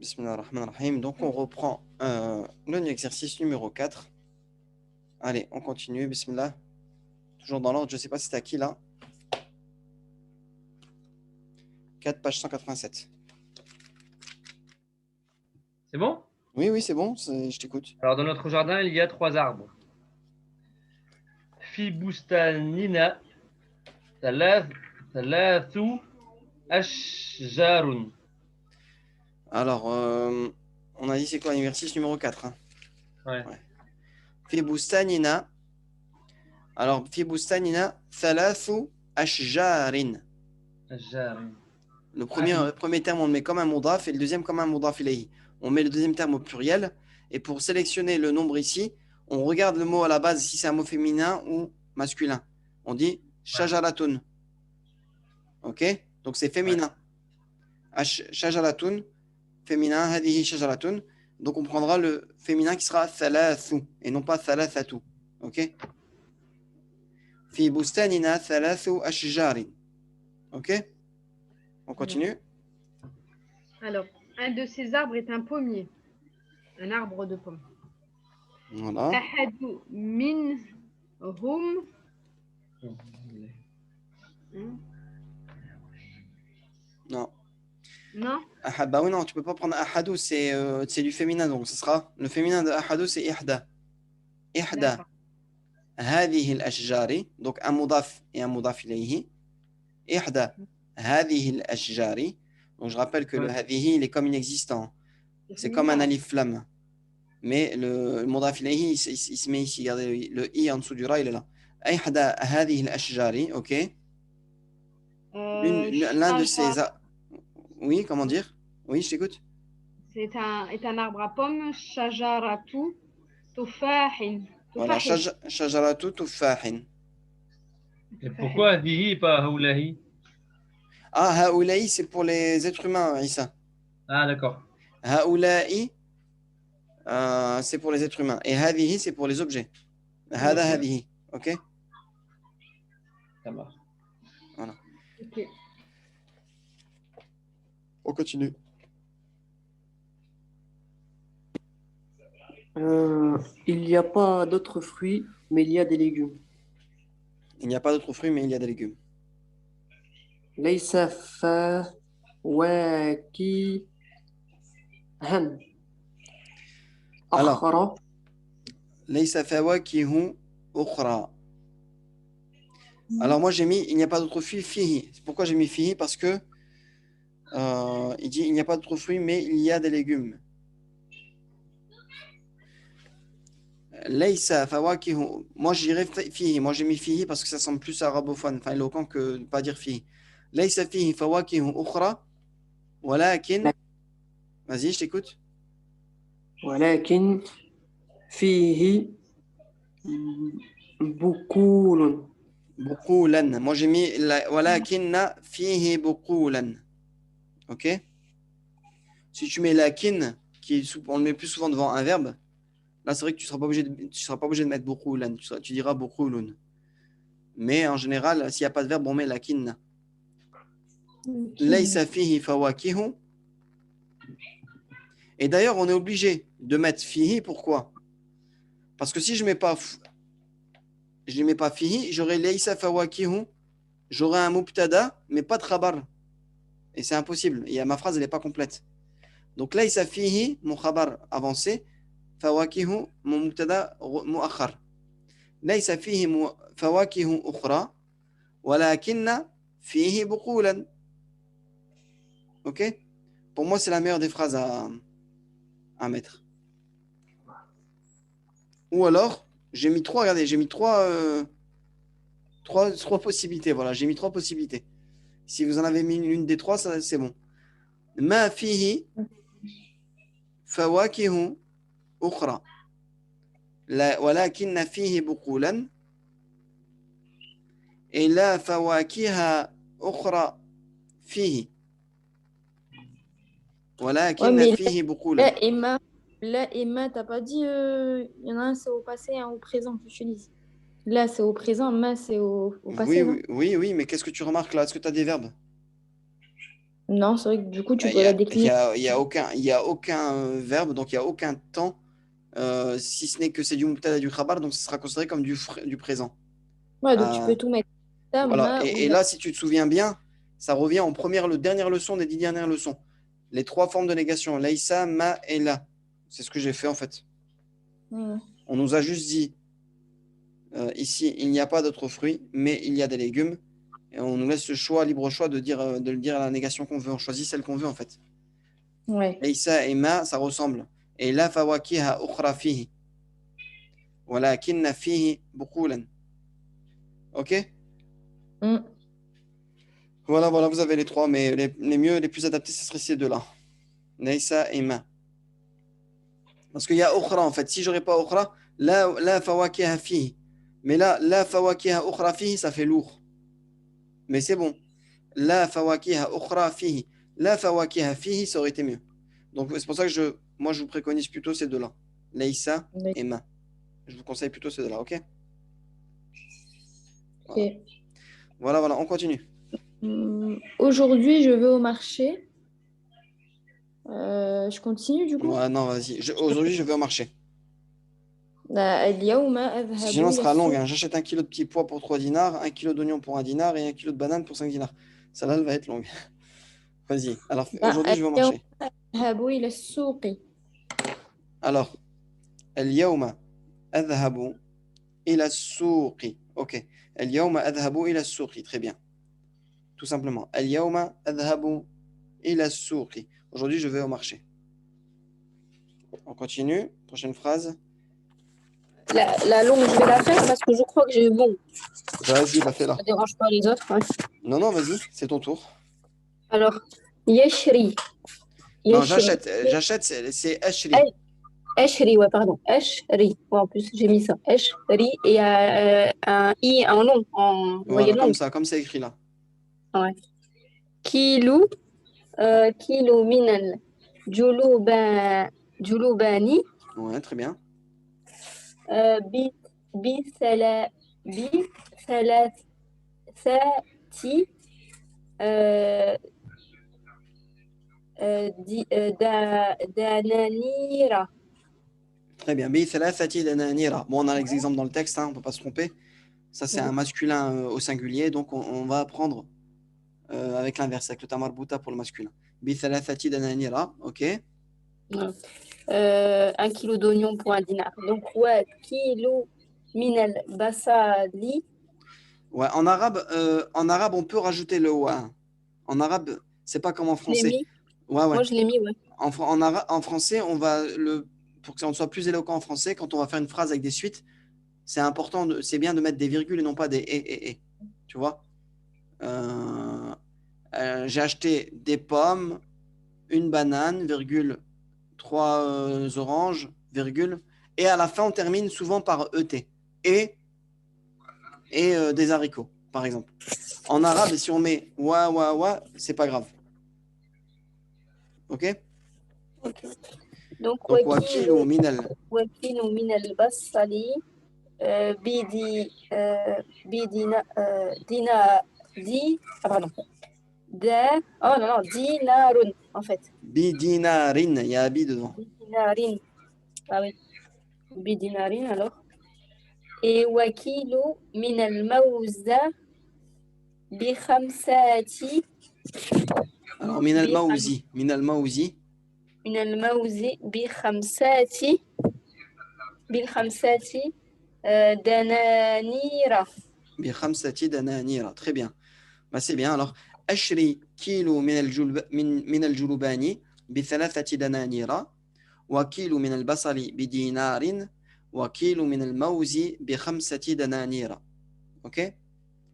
Bismillahirrahmanirrahim. Donc, on reprend l'exercice numéro 4. Allez, on continue. Bismillah. Toujours dans l'ordre. Je ne sais pas si c'est à qui là. 4, page 187. C'est bon? Oui, oui, c'est bon. Je t'écoute. Alors, dans notre jardin, il y a 3 arbres. Fi bustanina thalathu ashjarun. Alors, on a dit c'est quoi l'exercice numéro 4 hein. Ouais. Fi bustanina. Alors, fi bustanina thalathu ashjarin. Ashjarun. Le premier terme, on le met comme un mudaf et le deuxième comme un mudaf ilayhi. On met le deuxième terme au pluriel. Et pour sélectionner le nombre ici, on regarde le mot à la base, si c'est un mot féminin ou masculin. On dit shajaratun. Ok? Donc c'est féminin. Shajaratun, féminin, hadihi shajaratun. Donc on prendra le féminin qui sera thalathu et non pas thalathatu. Ok? Fi bustanina thalathu ashjarin. Ok? On continue? Alors, un de ces arbres est un pommier, un arbre de pommes. Voilà. Ahadu minhum. Non. Non? Ahad, bah oui, non, tu peux pas prendre ahadou, c'est du féminin, donc ce sera le féminin de ahadou, c'est ihda. Ihda. D'accord. هذه الأشجار donc un mudaf et un mudaf ilayhi. إحدى هذه الأشجار. Donc je rappelle que le هذه il est comme inexistant. C'est comme un alif flamme. Mais le mudaf ilayhi il se met ici. Regardez le i en dessous du ra, il est là. إحدى هذه الأشجار, ok. L'un de ces. Oui, comment dire? Oui, je t'écoute. C'est un arbre à pommes. Shajaratu tufahin. Voilà, shajaratu tufahin. Et pourquoi dihi pas haoulahi? Ah, haoulaï, c'est pour les êtres humains, Issa. Ah, d'accord. Haoulaï, c'est pour les êtres humains. Et hadihi, c'est pour les objets. Hada hadihi. Ok? Ça marche. Voilà. Ok. On continue. Il n'y a pas d'autres fruits, mais il y a des légumes. Il n'y a pas d'autres fruits, mais il y a des légumes. ليس فواكه Alors, أخرى. ليس فواكه أخرى. Alors moi j'ai mis il n'y a pas d'autres fruits fihi. Pourquoi j'ai mis fihi? Parce que il dit il n'y a pas d'autres fruits, mais il y a des légumes. Laysa fawakihu. Moi j'irais fihi. Moi j'ai mis fihi parce que ça semble plus arabophone, enfin éloquent que de pas dire fihi. Laysa fihi fawakihu ukhra. Walakin. Vas-y, je t'écoute. ولكن فيه بقول. Buqulan. Moi j'ai mis walakinna fihi buqulan. Ok? Si tu mets lakin, on le met plus souvent devant un verbe, là c'est vrai que tu ne seras pas obligé de mettre buqulan. Tu diras buqulun. Mais en général, s'il n'y a pas de verbe, on met lakinna. Laysa fihi fawakihu. Et d'ailleurs, on est obligé de mettre fihi. Pourquoi? Parce que si je ne mets pas fihi, j'aurai laysa fawakihu, j'aurai un mubtada, mais pas de khabar. Et c'est impossible. Et ma phrase, elle n'est pas complète. Donc laysa fihi, mon khabar avancé, fawakihu, mon mubtada muakhar. Laysa fihi fawakihu ukhra, walakinna fihi buqulan. Ok? Pour moi, c'est la meilleure des phrases à mettre. Ou alors, j'ai mis trois, regardez, j'ai mis trois possibilités. Voilà, j'ai mis trois possibilités. Si vous en avez mis une des trois, c'est bon. Ma fihi fawakihu ukhra. Walakinna fihi buqulan. Et la fawakiha ukhra fihi. Walakinna fihi buqulan. Là, Emma, t'as pas dit, il y en a un c'est au passé et un au présent que tu utilises. Là, c'est au présent, mais c'est au passé. Oui, oui, oui, mais qu'est-ce que tu remarques là? Est-ce que tu as des verbes? Non, c'est vrai que du coup, tu Il peux n'y la a, décliner. il y a aucun verbe, donc il n'y a aucun temps, si ce n'est que c'est du mubtada et du khabar, donc ce sera considéré comme du présent. Ouais, donc tu Euh, peux tout mettre. Ta, voilà. ma ou Et la. là, si tu te souviens bien, ça revient en première, le dernière leçon des 10 dernières leçons. Les trois formes de négation, laïsa, ma et la. C'est ce que j'ai fait en fait. Hmm. On nous a juste dit, ici, il n'y a pas d'autres fruits, mais il y a des légumes. Et on nous laisse le choix, libre choix de dire, de le dire à la négation qu'on veut. On choisit celle qu'on veut en fait. Ouais. Laïsa et ma, ça ressemble. Et la fawakiha ukhra fihi. Walakinna fihi bukulan. Ok? Hmm. Voilà, voilà, vous avez les trois, mais les mieux, les plus adaptés, ce seraient ces deux-là. Laïsa et ma. Parce qu'il y a ukhra en fait. Si j'aurais pas ukhra, la fawakiha fihi. Mais là, la fawakiha ukhra fihi, ça fait lourd. Mais c'est bon. La fawakiha ukhra fihi. La fawakiha fihi, ça aurait été mieux. Donc c'est pour ça que moi, je vous préconise plutôt ces deux-là. Laïsa Ouais. et ma. Je vous conseille plutôt ces deux-là, ok? Ok. Voilà. Voilà, voilà, on continue. Aujourd'hui, je vais au marché. Je continue du coup. Ouais, non, vas-y. Aujourd'hui, je vais au marché. اليوم أذهب Sinon, ce إلى sera long, السوق. hein. J'achète un kilo de petits pois pour 3 dinars, un kilo d'oignon pour 1 dinar et un kilo de banane pour 5 dinars. Celle-là, elle va être longue. Vas-y. Alors, aujourd'hui, je vais au اليوم marché. أذهب إلى السوق. Alors, اليوم أذهب إلى السوق. Ok. اليوم أذهب إلى السوق. Très bien. Tout simplement. اليوم أذهب إلى السوق. Aujourd'hui, je vais au marché. On continue. Prochaine phrase. La longue, je vais la faire parce que je crois que j'ai bon. Vas-y, bah fais-la. Ça dérange pas les autres. Ouais. Non, non, vas-y, c'est ton tour. Alors, يشري. Non, يشري. j'achète, c'est Ashri. Eshri, ouais, pardon. Eshri. Ouais, en plus, j'ai mis ça. Eshri. Et il y a un i en long, en Voilà, voyelle longue. comme c'est écrit là. Ouais. Kilo. Kilo minal. Julubani. Ouais, très bien. Bi. Bi. Salasati. Dananira. Très bien. Bi thalathati dananira. Bon, on a les exemples dans le texte, hein, on ne peut pas se tromper. Ça, c'est un masculin au singulier, donc on va apprendre avec l'inverse, avec le tamarbouta pour le masculin. Bi thalathati dananira, ok. Un kilo d'oignon pour un dinar. Donc, ouais, kilo minal basali. Ouais, en arabe, on peut rajouter le wa. En arabe, c'est pas comme en Je l'ai français. mis. Ouais, ouais. Moi, je l'ai mis, ouais. En français, pour que ça soit plus éloquent en français, quand on va faire une phrase avec des suites, c'est important, c'est bien de mettre des virgules et non pas des et. Tu vois? J'ai acheté des pommes, une banane, virgule, trois oranges, virgule, et à la fin, on termine souvent par ET. Et des haricots, par exemple. En arabe, si on met wa, c'est pas grave. Ok? Donc, Donc, wakilu minal. kilo minal basali. Ah, pardon. Oh non, non, dinarun, en fait. Bidinarin, il y a bi dedans. Bidinarin. Ah oui. Bidinarin, alors. Et wakilo minal mawza bi khamsati. Alors, minal maouzi. Minal maouzi. Minal mawzi bi khamsati. Bil khamsati. Dananira. Bi khamsati dananira. Très bien. Bah, c'est bien. Alors, ashri kilo min al-julubani bi thalathati dananira. Wa kilo min al-basali bi dinarin. Wa kilo min al-mawzi bi khamsati dananira. Ok?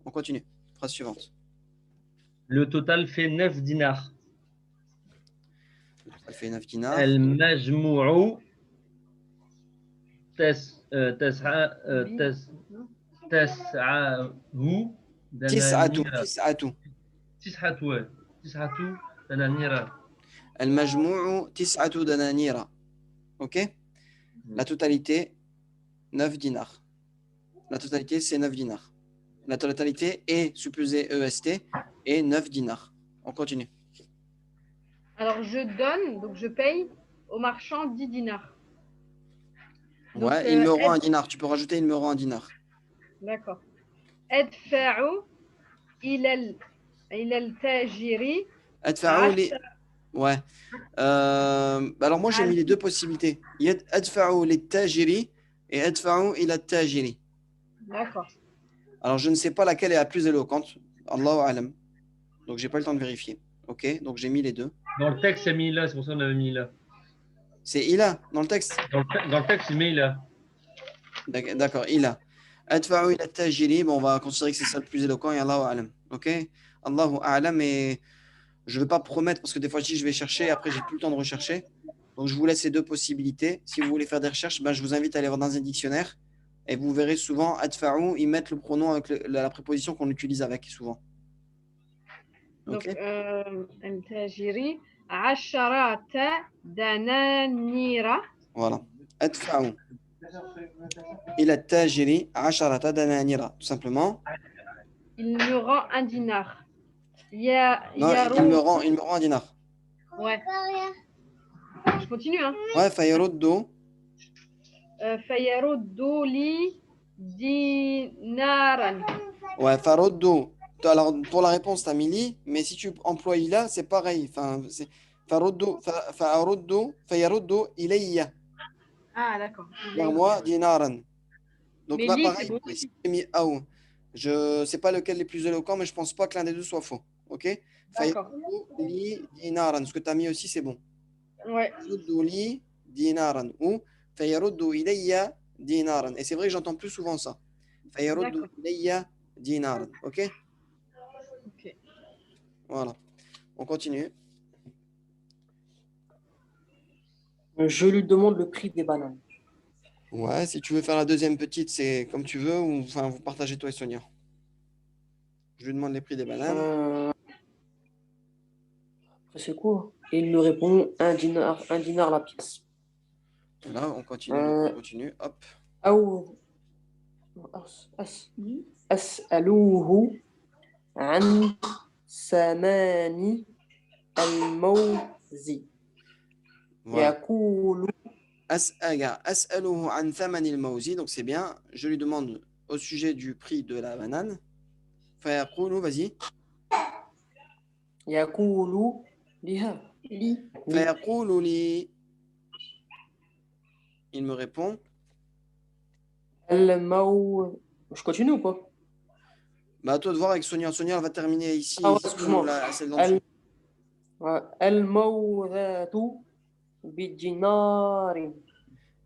On continue. Phrase suivante. Le total fait 9 dinars. Ça fait 9 dinars. المجموع تسعة تسعة دنانير تسعة تسعة دنانير. المجموع 9 دنانير. Ok? La totalité, 9 dinars. La totalité, c'est 9 dinars. La totalité est supposée EST et 9 dinars. On continue. Alors, je donne, donc je paye au marchand 10 dinars. Donc, Ouais, il me rend un dinar. Tu peux rajouter il me rend un dinar. D'accord. أدفع إلى التاجر Adfa'u li... Ouais. Alors moi, j'ai mis les deux possibilités. Adfa'u li tajiri et adfa'u ila tajiri. D'accord. Alors, je ne sais pas laquelle est la plus éloquente. Allahu alam. Donc, j'ai pas le temps de vérifier. Ok, donc j'ai mis les deux. Dans le texte, c'est mis là, c'est pour ça qu'on avait mis là. C'est ila dans le texte. Dans le texte, il met là. D'accord, ila. Adfa'u ila tajiri. Bon, on va considérer que c'est ça le plus éloquent et Allahu alam. Ok, Allahu alam. Et je ne vais pas promettre parce que des fois, je vais chercher. Après, j'ai plus le temps de rechercher. Donc, je vous laisse ces deux possibilités. Si vous voulez faire des recherches, ben, je vous invite à aller voir dans un dictionnaire. Et vous verrez souvent, adfa'u, ils mettent le pronom avec la préposition qu'on utilise avec, souvent. Donc, Ok. التاجر 10 دنانير. Voilà. Adfa'u ila tajiri 10 dananira. Tout simplement. Il me rend un dinar. Non, il me rend un dinar. Ouais. Je continue, hein. Ouais, fayaruddu. فيرد لي دينارا. Ouais, faruddu. Alors, pour la réponse, tu as mis li, mais si tu emploies ila, c'est pareil. Enfin, c'est fayaruddu ilayya. Ah, d'accord. Vers moi, dinaran. Donc, Mais là, li, pareil, c'est bon. ici, j'ai mis aou. Je ne sais pas lequel est plus éloquent, mais je ne pense pas que l'un des deux soit faux. Ok? D'accord. Fayaruddu li dinaran. Ce que tu as mis aussi, c'est bon. Ouais. Fayaruddu li dinaran. Ou fayaruddu ilayya dinaran. Et c'est vrai que j'entends plus souvent ça. Fayaruddu D'accord. ilayya dinaran. Ok? Ok. Voilà. On continue. Je lui demande le prix des bananes. Ouais, si tu veux faire la deuxième petite, c'est comme tu veux, ou enfin vous partagez toi et Sonia. Je lui demande les prix des bananes. Après, c'est quoi? Et il me répond un dinar la pièce. Là, on continue, on continue. Hop. أو أسألوه عن ثمن الموز Voilà. يقول As'aluhu an thamanil mawzi, donc c'est bien. Je lui demande au sujet du prix de la banane. Fayaqulu, vas-y. يقول لها Li. Fayaqulu li. Il me répond. الموز. Je continue ou pas? Bah, à toi de voir avec Sonia. Sonia, elle va terminer ici. Ah ouais, ici, excuse-moi. celle d'en dessous. الموزة بدينار.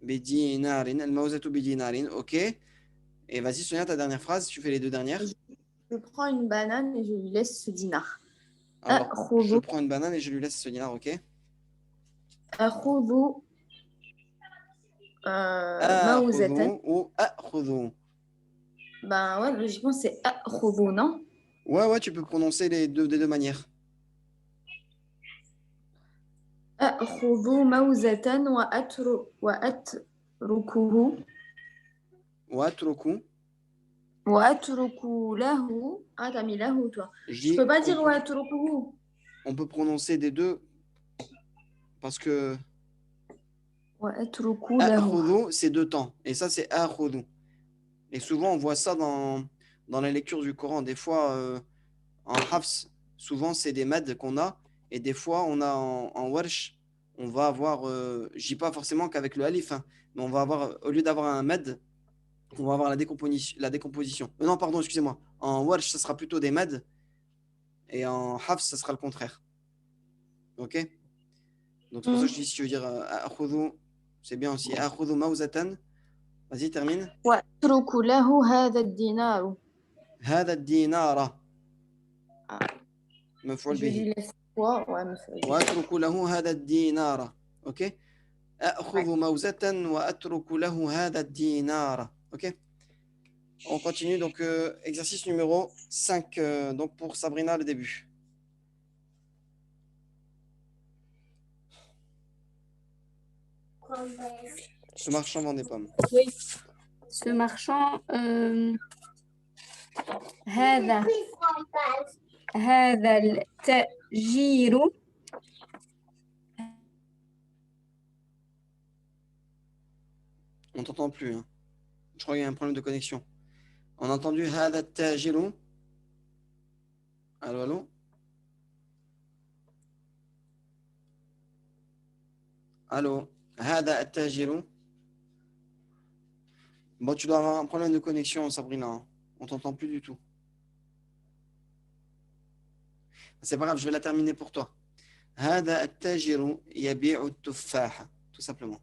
Bidinarin, al-mawzatu bidinarin. Ok. Et vas-y, Sonia, ta dernière phrase. Tu fais les deux dernières. Je prends une banane et je lui laisse ce dinar. Alors, je أخذ prends une banane et je lui laisse ce dinar, ok? أخذ موزة. Akhudhu ou akhudhu. Ben ouais, logiquement c'est أخذ, non? Ouais, tu peux prononcer des deux manières. أخذ موزة وأتركه Ou atruku. وأترك له. Ah, t'as mis له, toi. Je peux pas dire وأتركه. On peut prononcer des deux parce que وأترك له. akhudhu, c'est deux temps. Et ça, c'est akhudhu. Et souvent, on voit ça dans la lecture du Coran. Des fois, en hafs, souvent, c'est des mads qu'on a. Et des fois, on a en warsh, on va avoir, je dis pas forcément qu'avec le alif, hein, mais on va avoir, au lieu d'avoir un mad, on va avoir la décomposition. Non, pardon, excusez-moi. En warsh, ça sera plutôt des mads. Et en hafs, ça sera le contraire. Ok? Donc, c'est pour ça que je dis, si tu veux dire akhudhu, c'est bien aussi. Akhudhu mawzatan. Vas-y, termine. وأترك له هذا الدينار. هذا الدينار مفعول Je به. lui laisse quoi? Ouais, مفعول به. وأترك له هذا الدينار. Ok? أخذ موزة وأترك له هذا الدينار. Ok? On continue. Donc, exercice numéro 5. Donc, pour Sabrina, le début. Ce marchand vend des pommes. Oui. Ce marchand, هذا التاجير On t'entend plus. Hein. Je crois qu'il y a un problème de connexion. On a entendu هذا التاجر. Allô, allô? Allô? هذا التاجر. Bon, tu dois avoir un problème de connexion, Sabrina. Hein. On t'entend plus du tout. C'est pas grave, je vais la terminer pour toi. هذا التاجر يبيع التفاح. Tout simplement.